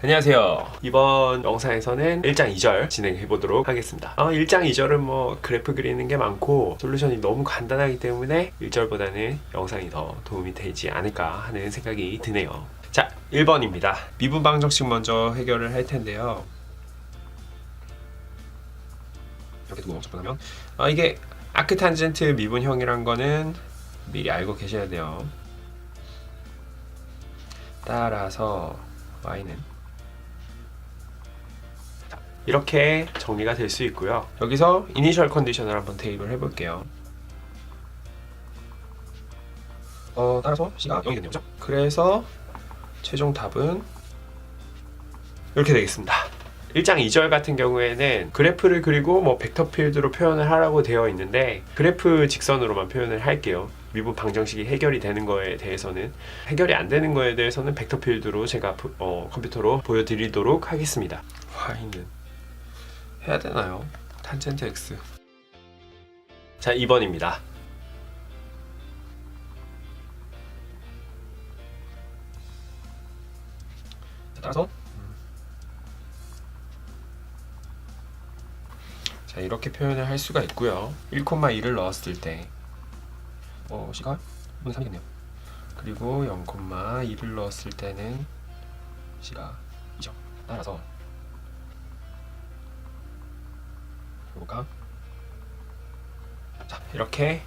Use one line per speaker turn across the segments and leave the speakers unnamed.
안녕하세요. 이번 영상에서는 1장 2절 진행해 보도록 하겠습니다. 1장 2절은 뭐 그래프 그리는 게 많고 솔루션이 너무 간단하기 때문에 1절보다는 영상이 더 도움이 되지 않을까 하는 생각이 드네요. 자, 1번입니다. 미분 방정식 먼저 해결을 할 텐데요. 이렇게 두고 접근하면 이게 아크탄젠트 미분형이란 거는 미리 알고 계셔야 돼요. 따라서 y는 이렇게 정리가 될 수 있고요. 여기서 이니셜 컨디션을 한번 대입을 해볼게요. 따라서 C가 0이 되네요. 그죠? 그래서 최종 답은 이렇게 되겠습니다. 1장 2절 같은 경우에는 그래프를 그리고 뭐 벡터 필드로 표현을 하라고 되어 있는데 그래프 직선으로만 표현을 할게요. 미분 방정식이 해결이 되는 거에 대해서는, 해결이 안 되는 거에 대해서는 벡터 필드로 제가 컴퓨터로 보여드리도록 하겠습니다. y는 해야 되나요? 탄젠트 x. 자, 2번입니다. 따라서 자, 이렇게 표현을 할 수가 있고요. 1,2를 넣었을 때 C가 2분의 3이겠네요. 그리고 0,2를 넣었을 때는 C가 2죠. 따라서 해볼까? 자, 이렇게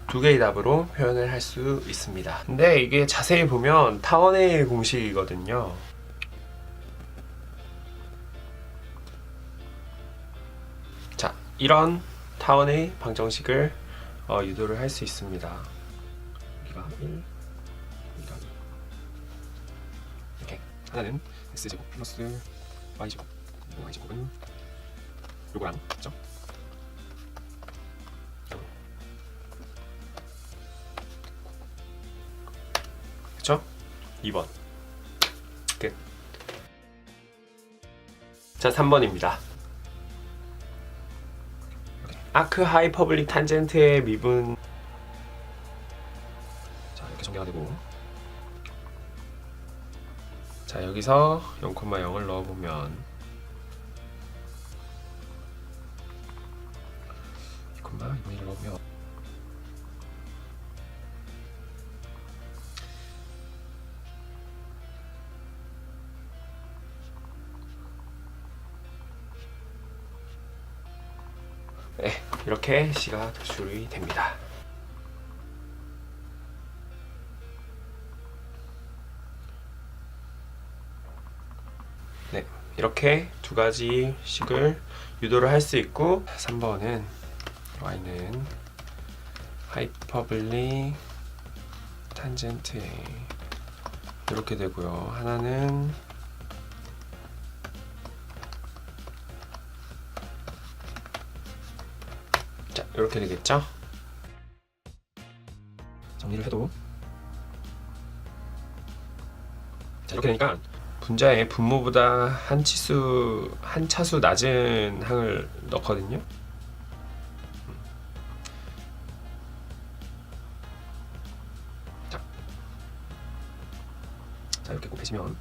두 개의 답으로 표현을 할 수 있습니다. 근데 이게 자세히 보면 타원의 공식이거든요. 자, 이런 타원의 방정식을 유도를 할 수 있습니다. 여기가 1, 여기가 2. 이렇게 하나는 S제곱 플러스 Y제곱, 그리고 Y제곱은 요거랑 같죠? 그쵸? 2번 끝. 자, 3번입니다. 아크 하이퍼블릭 탄젠트의 미분. 자, 이렇게 전개가 되고, 자, 여기서 0,0을 넣어보면 2,2를 넣으면 네, 이렇게 C가 도출이 됩니다. 네, 이렇게 두 가지 식을 유도를 할 수 있고, 3번은 y는 하이퍼블릭 탄젠트에 이렇게 되고요. 하나는 자, 이렇게 되겠죠? 정리를 해도 자, 이렇게 되니까 분자의 분모보다 한 차수 낮은 항을 넣거든요. 자, 이렇게 곱해지면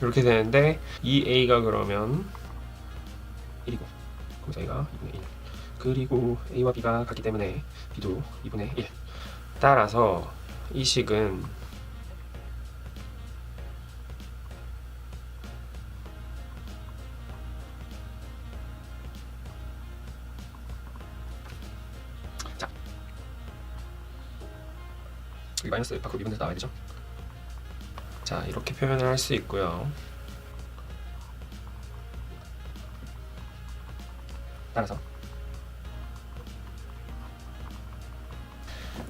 이렇게 되는데 이 A가 그러면 1이고 그래서 A가 2분의 1, 그리고 A와 B가 같기 때문에 B도 2분의 1. 따라서 이 식은 자, 여기 마이너스 밖으로 미분돼서 나와야 되죠. 자, 이렇게 표현을 할 수 있고요. 따라서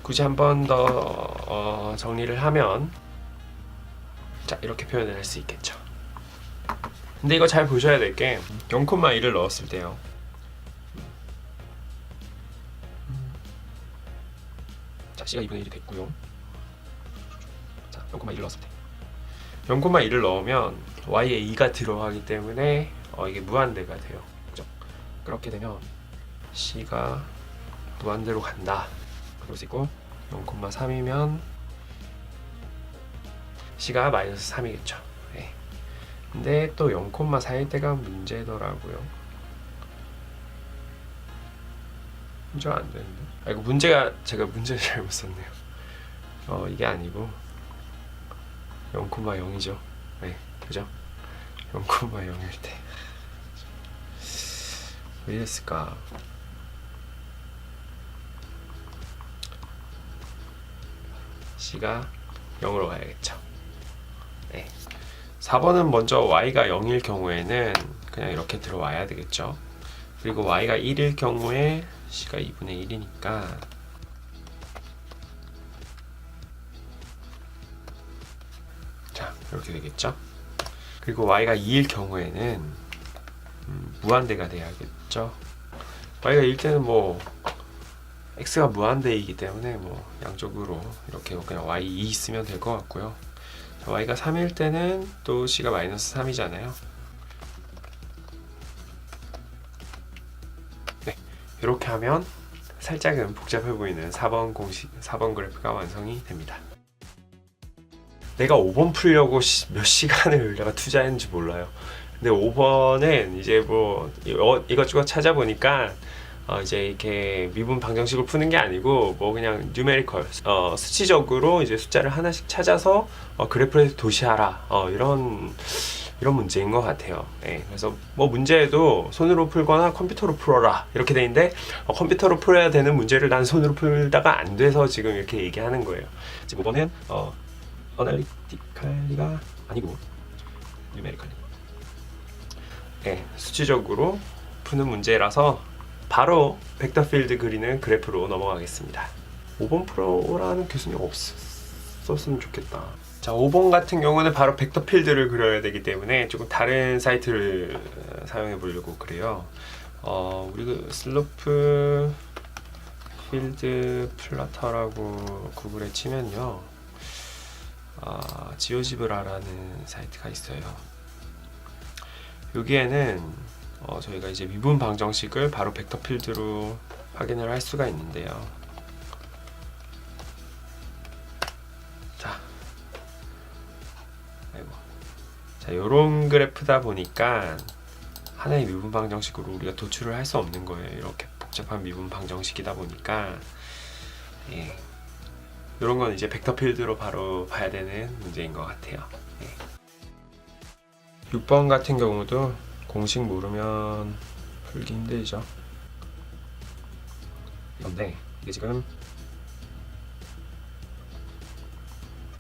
굳이 한 번 더 정리를 하면 자, 이렇게 표현을 할 수 있겠죠. 근데 이거 잘 보셔야 될 게 0,1을 넣었을 때요. 자, C가 2분의 1이 됐고요. 자, 0,1을 넣었을 때 0,1을 넣으면 Y에 2가 들어가기 때문에 이게 무한대가 돼요. 그죠? 그렇게 되면 C가 무한대로 간다. 그럴 수 있고 0,3이면 C가 마이너스 3이겠죠. 네. 근데 또 0,4일 때가 문제더라고요. 문제가 안 되는데. 아, 이거 제가 문제를 잘못 썼네요. 이게 아니고 0,0이죠. 네, 그죠? 0,0일 때. 왜 이랬을까? C가 0으로 가야겠죠. 네. 4번은 먼저 y가 0일 경우에는 그냥 이렇게 들어와야 되겠죠. 그리고 y가 1일 경우에 C가 2분의 1이니까 자, 이렇게 되겠죠. 그리고 y가 2일 경우에는 무한대가 돼야겠죠. y가 1 때는 뭐 x가 무한대이기 때문에 뭐 양쪽으로 이렇게 그냥 y 2 있으면 될 것 같고요. 자, y가 3일 때는 또 C가 마이너스 3이잖아요. 네, 이렇게 하면 살짝은 복잡해 보이는 4번 그래프가 완성이 됩니다. 내가 5번 풀려고 몇 시간을 내가 투자했는지 몰라요. 근데 5번은 이제 뭐 이것저것 찾아보니까 이제 이렇게 미분 방정식을 푸는 게 아니고 뭐 그냥 뉴메리컬 수치적으로 이제 숫자를 하나씩 찾아서 그래프를 도시하라 이런 문제인 것 같아요. 네, 그래서 뭐 문제도 손으로 풀거나 컴퓨터로 풀어라 이렇게 돼 있는데 컴퓨터로 풀어야 되는 문제를 난 손으로 풀다가 안 돼서 지금 이렇게 얘기하는 거예요. 지금 5번은 어널리티칼리가 아니고 뉴메리컬리. 네, 수치적으로 푸는 문제라서 바로 벡터 필드 그리는 그래프로 넘어가겠습니다. 5번 프로라는 교수님 없었으면 좋겠다. 자, 5번 같은 경우는 바로 벡터 필드를 그려야 되기 때문에 조금 다른 사이트를 사용해 보려고 그래요. 우리 그 슬로프 필드 플라터라고 구글에 치면요, 지오지브라라는 사이트가 있어요. 여기에는 저희가 이제 미분 방정식을 바로 벡터 필드로 확인을 할 수가 있는데요. 자, 요런 그래프다 보니까 하나의 미분 방정식으로 우리가 도출을 할 수 없는 거예요. 이렇게 복잡한 미분 방정식이다 보니까 예, 이런 건 이제 벡터 필드로 바로 봐야 되는 문제인 것 같아요. 예. 6번 같은 경우도 공식 모르면 풀기 힘들죠. 그런데 이게 지금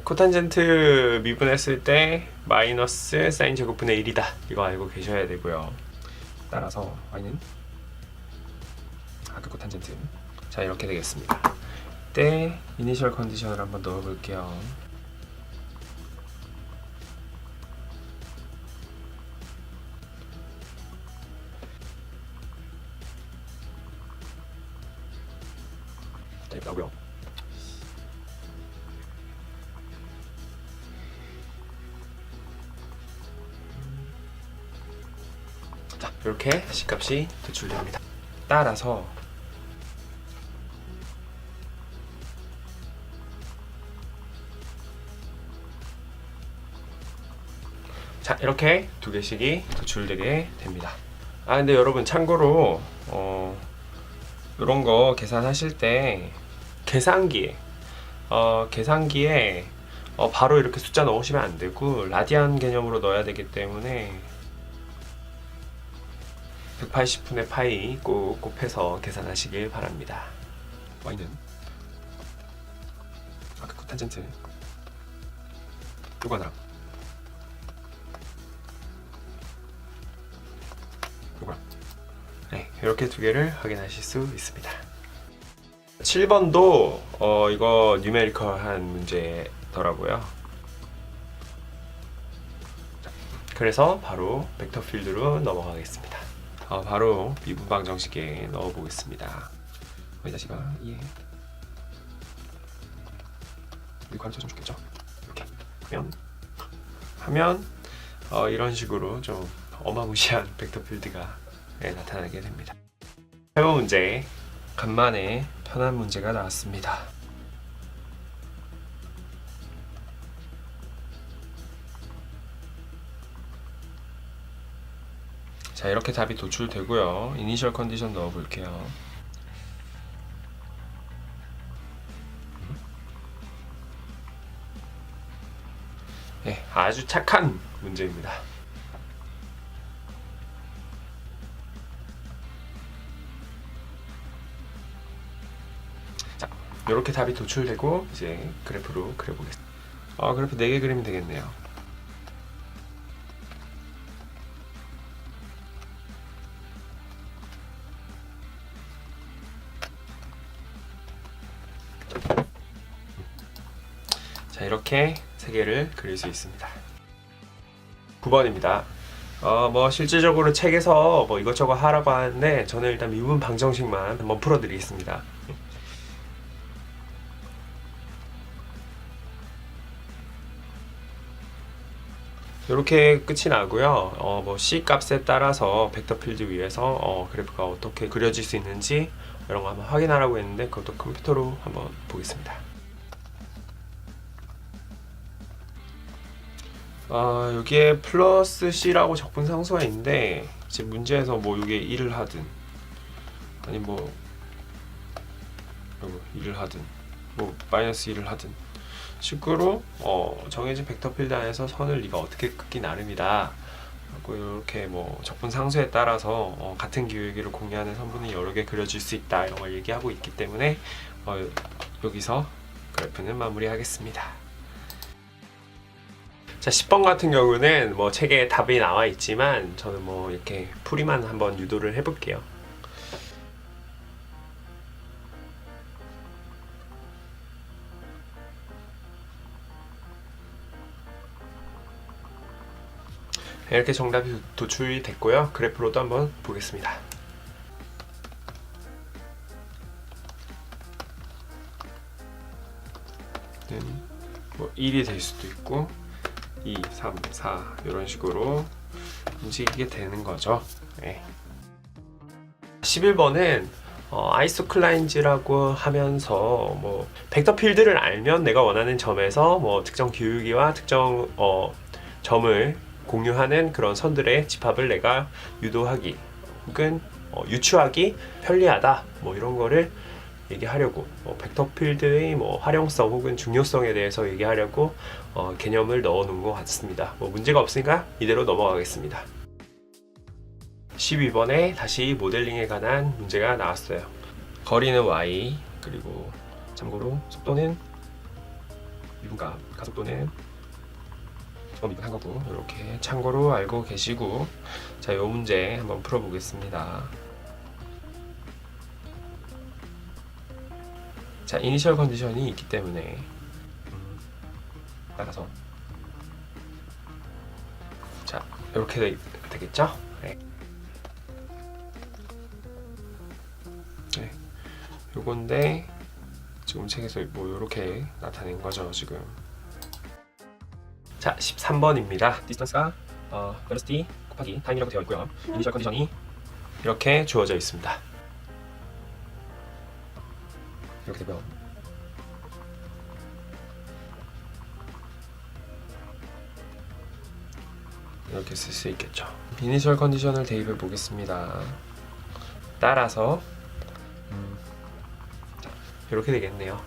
코탄젠트 미분했을 때 마이너스 사인 제곱분의 1이다. 이거 알고 계셔야 되고요. 따라서 y는 아크 코탄젠트. 자, 이렇게 되겠습니다. 이때 이니셜 컨디션을 한번 넣어 볼게요. 자, 이렇게 나오고요. 자, 이렇게 C값이 도출됩니다. 따라서 자, 이렇게 두 개씩이 도출되게 됩니다. 근데 여러분 참고로 이런 거 계산하실 때 계산기에 바로 이렇게 숫자 넣으시면 안 되고 라디안 개념으로 넣어야 되기 때문에 180분의 파이 꼭 곱해서 계산하시길 바랍니다. y는 아크 코탄젠트 요거 하나랑 요거랑 네, 이렇게 두 개를 확인하실 수 있습니다. 7번도 이거 뉴메리컬한 문제더라고요. 그래서 바로 벡터 필드로 넘어가겠습니다. 바로 미분 방정식에 넣어 보겠습니다. 여기다시가 2에 우리 관점 좀 좋겠죠? 이렇게 하면 이런 식으로 좀 어마무시한 벡터 필드가 나타나게 됩니다. 8번 문제, 간만에 편한 문제가 나왔습니다. 자, 이렇게 답이 도출되고요. 이니셜 컨디션 넣어 볼게요. 네, 아주 착한 문제입니다. 자, 이렇게 답이 도출되고 이제 그래프로 그려보겠습니다. 그래프 4개 그리면 되겠네요. 자, 이렇게 3개를 그릴 수 있습니다. 9번입니다. 뭐 실질적으로 책에서 뭐 이것저것 하라고 하는데 저는 일단 미분 방정식만 한번 풀어드리겠습니다. 이렇게 끝이 나고요. 뭐 C 값에 따라서 벡터 필드 위에서 그래프가 어떻게 그려질 수 있는지 이런 거 한번 확인하라고 했는데 그것도 컴퓨터로 한번 보겠습니다. 여기에 플러스 C라고 적분 상수가 있는데 이제 문제에서 뭐 이게 1을 하든 아니 뭐 1을 하든 뭐 마이너스 1을 하든 식으로 정해진 벡터 필드 안에서 선을 네가 어떻게 긋기 나름이다 하고 이렇게 뭐 적분 상수에 따라서 같은 기울기를 공유하는 선분이 여러 개 그려질 수 있다 이런 걸 얘기하고 있기 때문에 여기서 그래프는 마무리하겠습니다. 자, 10번 같은 경우는 뭐 책에 답이 나와 있지만 저는 뭐 이렇게 풀이만 한번 유도를 해볼게요. 이렇게 정답이 도출이 됐고요. 그래프로도 한번 보겠습니다. 뭐 1이 될 수도 있고 2, 3, 4 이런 식으로 움직이게 되는 거죠. 네. 11번은 아이소클라인즈라고 하면서 뭐 벡터 필드를 알면 내가 원하는 점에서 뭐 특정 기울기와 특정 점을 공유하는 그런 선들의 집합을 내가 유도하기 혹은 유추하기 편리하다 뭐 이런 거를 얘기하려고 벡터 필드의 뭐 활용성 혹은 중요성에 대해서 얘기하려고 개념을 넣어 놓은 것 같습니다. 뭐 문제가 없으니까 이대로 넘어가겠습니다. 12번에 다시 모델링에 관한 문제가 나왔어요. 거리는 y 그리고 참고로 속도는 미분값 가속도는 미분한 거고 이렇게 참고로 알고 계시고 자, 이 문제 한번 풀어보겠습니다. 자, 이니셜 컨디션이 있기 때문에 따라서 자, 이렇게 되겠죠? 네. 네. 요건데 지금 책에서 뭐 이렇게 나타낸 거죠, 지금. 자, 13번입니다. 디스턴스가 velocity 곱하기 타임이라고 되어 있고요. 이니셜 컨디션이 이렇게 주어져 있습니다. 이렇게 되고요. 이렇게 쓸 수 있겠죠. 이니셜 컨디션을 대입해 보겠습니다. 따라서 이렇게 되겠네요.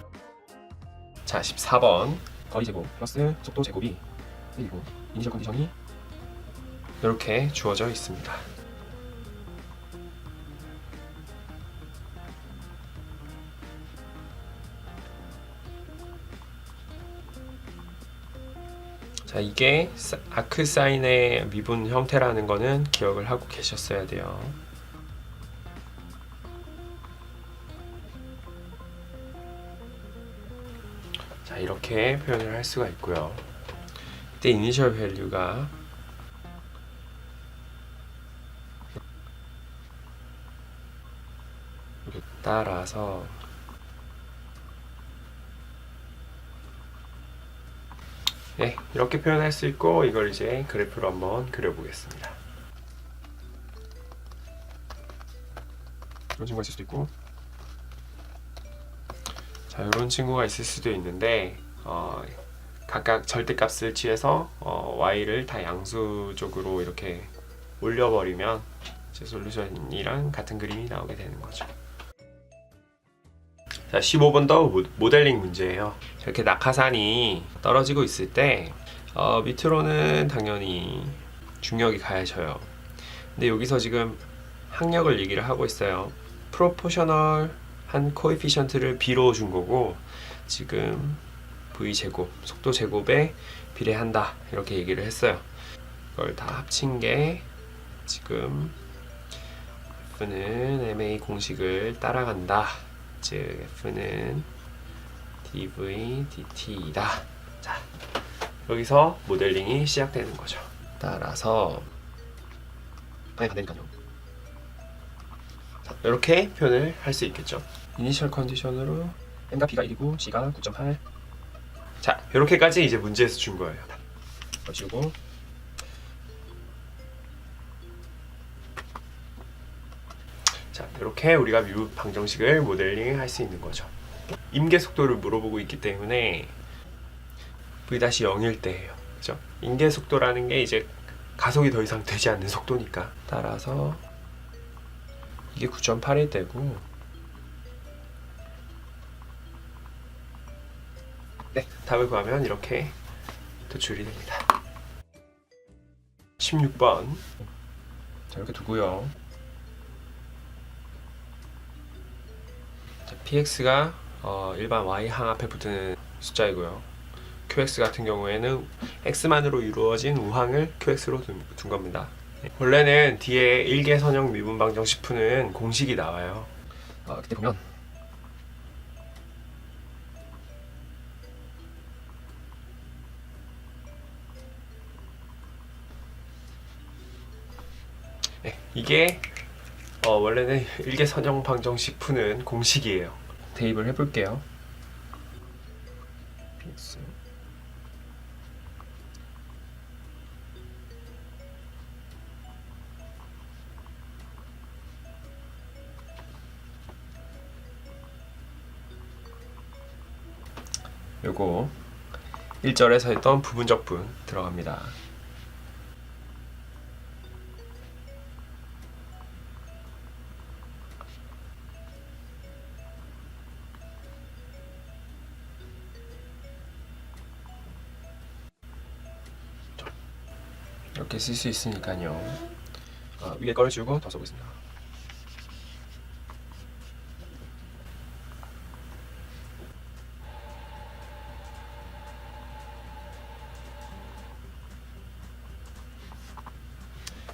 자, 14번 거리 제곱 플러스 속도 제곱이 1이고 이니셜 컨디션이 이렇게 주어져 있습니다. 자, 이게 아크 사인의 미분 형태라는 거는 기억을 하고 계셨어야 돼요. 자, 이렇게 표현을 할 수가 있고요. 이때 이니셜 밸류가 따라서 네, 이렇게 표현할 수 있고 이걸 이제 그래프로 한번 그려보겠습니다. 이런 친구가 있을 수도 있고 자, 이런 친구가 있을 수도 있는데 각각 절대값을 취해서 y를 다 양수 쪽으로 이렇게 올려버리면 제 솔루션이랑 같은 그림이 나오게 되는 거죠. 자, 15번도 모델링 문제예요. 이렇게 낙하산이 떨어지고 있을 때 밑으로는 당연히 중력이 가해져요. 근데 여기서 지금 항력을 얘기를 하고 있어요. 프로포셔널한 코에피션트를 b로 준 거고, 지금 v제곱, 속도 제곱에 비례한다 이렇게 얘기를 했어요. 이걸 다 합친 게 지금 F는 MA 공식을 따라간다. 즉 F는 dv dt이다. 자, 여기서 모델링이 시작되는 거죠. 따라서 반대니까요. 자, 이렇게 표현을 할 수 있겠죠. 이니셜 컨디션으로 M과 B가 1이고 C가 9.8. 자, 이렇게까지 이제 문제에서 준 거예요. 지우고 자, 이렇게 우리가 뮤 방정식을 모델링 할 수 있는 거죠. 임계 속도를 물어보고 있기 때문에 v-0일 때예요. 그죠? 임계 속도라는 게 이제 가속이 더 이상 되지 않는 속도니까. 따라서 이게 9.8일 때고, 네, 답을 구하면 이렇게 도출이 됩니다. 16번. 자, 이렇게 두고요. 자, px가 일반 y항 앞에 붙는 숫자이고요. qx 같은 경우에는 x만으로 이루어진 우항을 qx로 둔 겁니다. 원래는 뒤에 일개선형 미분방정식 푸는 공식이 나와요. 그때 보면 네, 이게 원래는 일개선형 방정식 푸는 공식이에요. 대입을 해볼게요. px 요거 1절에서 했던 부분적분 들어갑니다. 이렇게 쓸 수 있으니까요. 위에 거를 지우고 더 써보겠습니다.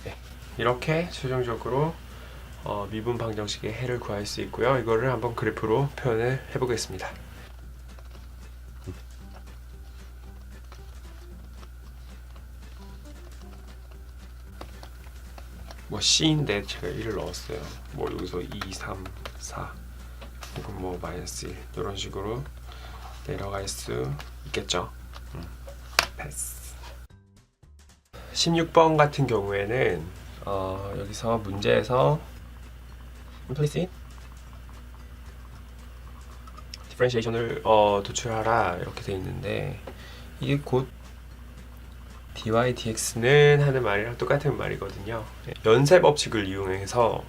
네, 이렇게 최종적으로 미분 방정식의 해를 구할 수 있고요. 이거를 한번 그래프로 표현을 해보겠습니다. 뭐 C인데 제가 1을 넣었어요. 뭐 여기서 2, 3, 4 혹은 뭐 마이너스 1 이런 식으로 내려갈 수 있겠죠. 패스. 16번 같은 경우에는 여기서 문제에서 implicit differentiation을 도출하라 이렇게 돼 있는데, 이게 곧 dy dx는 하는 말이랑 똑같은 말이거든요. 연쇄 법칙을 이용해서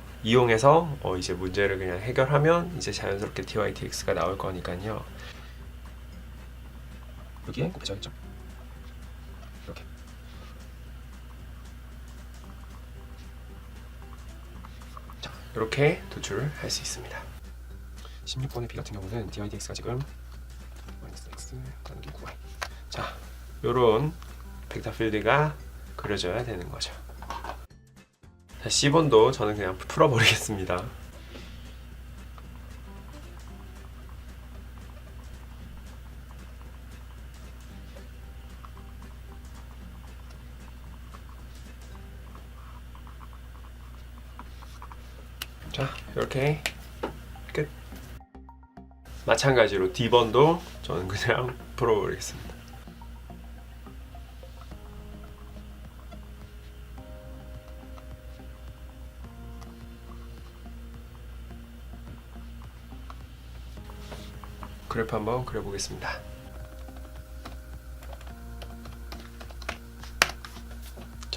이제 문제를 그냥 해결하면 이제 자연스럽게 dy dx가 나올 거니까요. 여기에 곱해져야겠죠. 이렇게. 자, 이렇게 도출을 할 수 있습니다. 16번의 b 같은 경우는 dy dx가 지금 마이너스 x 나누기 9y. 자, 요런 벡터 필드가 그려져야 되는 거죠. 자, C번도 저는 그냥 풀어버리겠습니다. 자, 이렇게 끝. 마찬가지로 D번도 저는 그냥 풀어버리겠습니다. 그래프 한번 그려보겠습니다.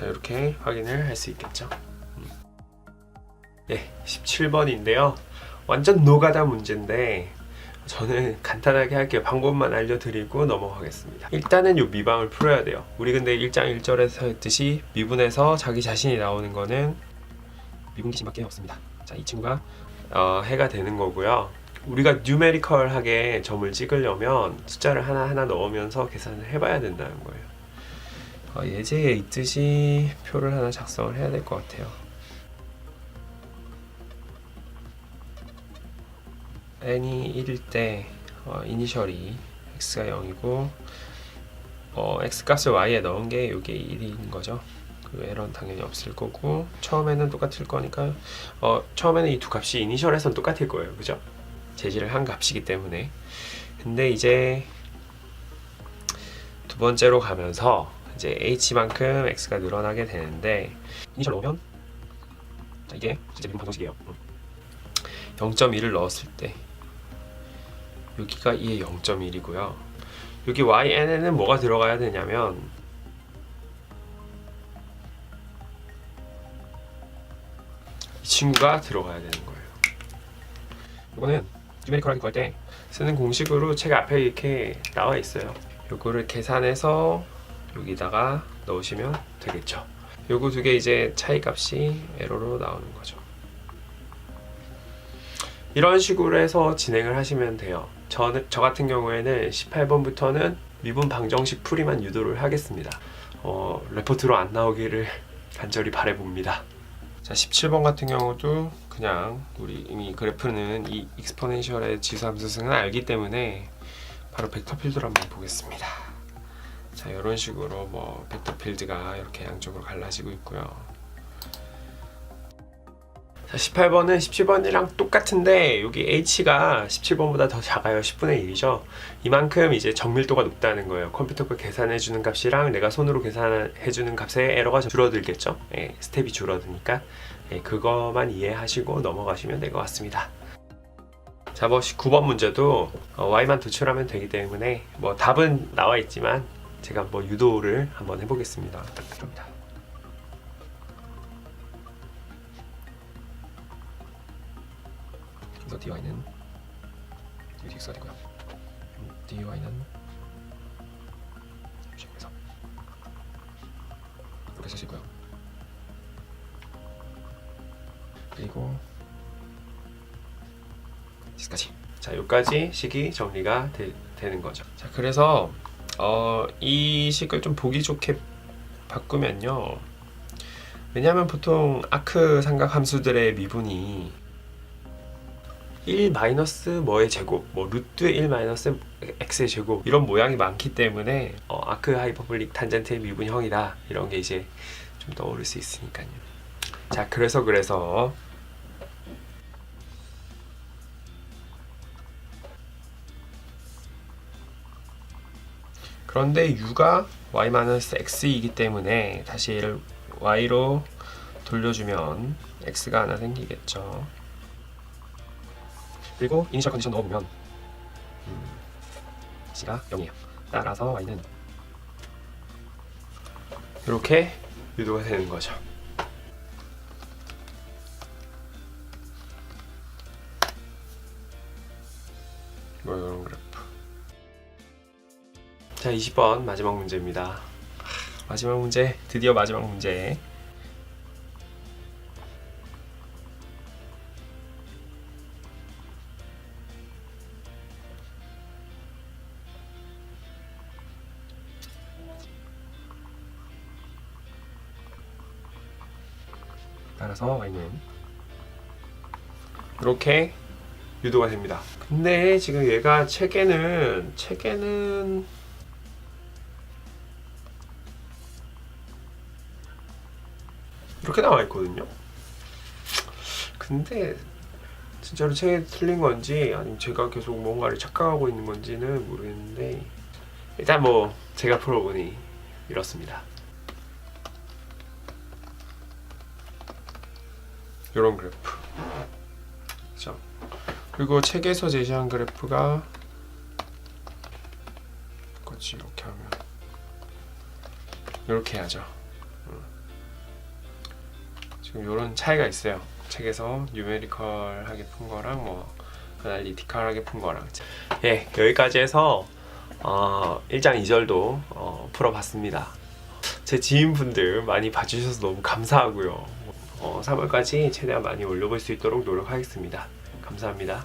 자, 이렇게 확인을 할 수 있겠죠. 네, 17번인데요. 완전 노가다 문제인데 저는 간단하게 할게요. 방법만 알려드리고 넘어가겠습니다. 일단은 이 미방을 풀어야 돼요. 우리 근데 1장 1절에서 했듯이 미분에서 자기 자신이 나오는 거는 미분기심밖에 없습니다. 자, 이 친구가 해가 되는 거고요. 우리가 뉴메리컬하게 점을 찍으려면 숫자를 하나하나 넣으면서 계산을 해봐야 된다는 거예요. 예제에 있듯이 표를 하나 작성을 해야 될 것 같아요. n이 1일 때 이니셜이 x가 0이고 x 값을 y에 넣은 게 이게 1인 거죠. 그 에러는 당연히 없을 거고 처음에는 똑같을 거니까 처음에는 이 두 값이 이니셜에선 똑같을 거예요. 그죠? 제시를 한 값이기 때문에. 근데 이제 두 번째로 가면서 이제 h만큼 x가 늘어나게 되는데 이니셜 넣으면 자, 이게 진짜 미분 방정식이에요. 0.1을 넣었을 때 여기가 2의 0.1이고요. 여기yn에는 뭐가 들어가야 되냐면 이 친구가 들어가야 되는 거예요. 이거는 뉴메리컬하게 구할 때 쓰는 공식으로 책 앞에 이렇게 나와 있어요. 요거를 계산해서 여기다가 넣으시면 되겠죠. 요거 두 개 이제 차이값이 에러로 나오는 거죠. 이런 식으로 해서 진행을 하시면 돼요. 저 같은 경우에는 18번부터는 미분 방정식 풀이만 유도를 하겠습니다. 레포트로 안 나오기를 간절히 바라봅니다. 자, 17번 같은 경우도 그냥 우리 이미 그래프는 이 익스포넨셜의 지수함수승은 알기 때문에 바로 벡터 필드로 한번 보겠습니다. 자, 이런 식으로 뭐 벡터 필드가 이렇게 양쪽으로 갈라지고 있고요. 자, 18번은 17번이랑 똑같은데 여기 h가 17번보다 더 작아요. 10분의 1이죠. 이만큼 이제 정밀도가 높다는 거예요. 컴퓨터가 계산해주는 값이랑 내가 손으로 계산해주는 값의 에러가 줄어들겠죠. 스텝이 줄어드니까 그거만 이해하시고 넘어가시면 될 것 같습니다. 자, 뭐 19번 문제도 y만 도출하면 되기 때문에 뭐 답은 나와 있지만 제가 뭐 유도를 한번 해보겠습니다. 그래서 dy는 dx가 되고요. dy는 식에서 이렇게 쓰시고요. 그리고 dx까지. 자, 여기까지 식이 정리가 되는 거죠. 자, 그래서 이 식을 좀 보기 좋게 바꾸면요. 왜냐하면 보통 아크 삼각 함수들의 미분이 1 마이너스 뭐의 제곱, 뭐 루트의 1 마이너스 x의 제곱 이런 모양이 많기 때문에 아크 하이퍼볼릭 탄젠트의 미분형이다 이런 게 이제 좀 떠오를 수 있으니까요. 자, 그래서 그런데 u가 y-x이기 때문에 다시 얘를 y로 돌려주면 x가 하나 생기겠죠. 그리고 이니셜 컨디션 넣어보면 c가 0이에요. 따라서 y는 이렇게 유도가 되는 거죠. 뭐 이런 그래프. 자, 20번 마지막 문제입니다. 마지막 문제, 드디어 마지막 문제. 따라서 y는 이렇게 유도가 됩니다. 근데 지금 얘가 책에는 이렇게 나와 있거든요. 근데 진짜로 책에 틀린 건지 아니면 제가 계속 뭔가를 착각하고 있는 건지는 모르겠는데 일단 뭐 제가 풀어보니 이렇습니다. 이런 그래프. 그렇죠? 그리고 책에서 제시한 그래프가 똑같이 이렇게 하면 이렇게 하죠. 지금 이런 차이가 있어요. 책에서 뉴메리컬하게 푼 거랑 뭐 아날리티컬하게 푼 거랑. 예, 여기까지 해서 1장 2절도 풀어봤습니다. 제 지인분들 많이 봐주셔서 너무 감사하고요. 3월까지 최대한 많이 올려볼 수 있도록 노력하겠습니다. 감사합니다.